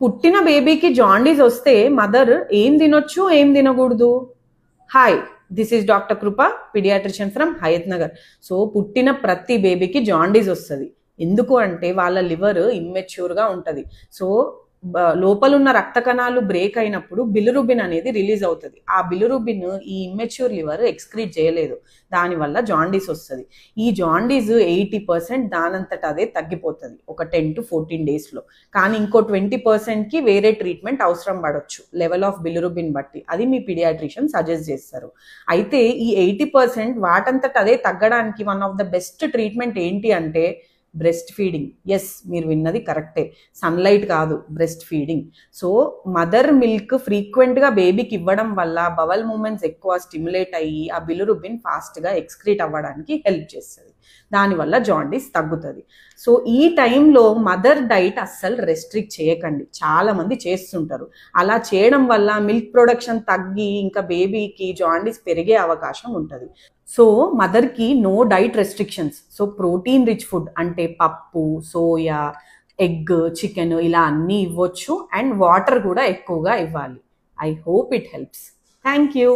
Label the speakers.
Speaker 1: పుట్టిన బేబీకి జాండీస్ వస్తే మదర్ ఏం తినొచ్చు ఏం తినకూడదు? Hi, this is doctor Krupa, paediatrician from Hayathnagar. So పుట్టిన ప్రతి బేబీకి జాండీస్ వస్తుంది. ఎందుకు అంటే వాళ్ళ లివర్ ఇమ్మెచ్యూర్గా ఉంటుంది. సో లోపల ఉన్న రక్త కణాలు బ్రేక్ అయినప్పుడు బిలిరుబిన్ అనేది రిలీజ్ అవుతుంది. ఆ బిలిరుబిన్ ఈ ఇమ్మెచ్యూర్ లివర్ ఎక్స్క్రీట్ చేయలేదు, దానివల్ల జాండీస్ వస్తుంది. ఈ జాండీస్ 80% దానంతట అదే తగ్గిపోతుంది ఒక 10 to 14 డేస్లో. కానీ ఇంకో 20%కి వేరే ట్రీట్మెంట్ అవసరం పడవచ్చు లెవెల్ ఆఫ్ బిలిరుబిన్ బట్టి. అది మీ పీడియాట్రిషియన్ సజెస్ట్ చేస్తారు. అయితే ఈ 80% వాటంతట అదే తగ్గడానికి one of the best treatment ఏంటి అంటే బ్రెస్ట్ ఫీడింగ్. ఎస్, మీరు విన్నది కరెక్టే, సన్లైట్ కాదు, breast feeding. So mother milk ఫ్రీక్వెంట్గా బేబీకి ఇవ్వడం వల్ల బవల్ మూమెంట్స్ ఎక్కువ స్టిమ్యులేట్ అయ్యి ఆ బిలిరుబిన్ ఫాస్ట్గా ఎక్స్క్రీట్ అవ్వడానికి హెల్ప్ చేస్తుంది. దానివల్ల జాండీస్ తగ్గుతుంది. సో ఈ టైంలో మదర్ డైట్ అస్సలు రెస్ట్రిక్ట్ చేయకండి. చాలా మంది చేస్తుంటారు. అలా చేయడం వల్ల మిల్క్ ప్రొడక్షన్ తగ్గి ఇంకా బేబీకి జాండీస్ పెరిగే అవకాశం ఉంటుంది. సో మదర్కి no diet restrictions. So protein rich food అంటే పప్పు, సోయా, ఎగ్, చికెన్ ఇలా అన్నీ ఇవ్వచ్చు. అండ్ వాటర్ కూడా ఎక్కువగా ఇవ్వాలి. I hope it helps. Thank you.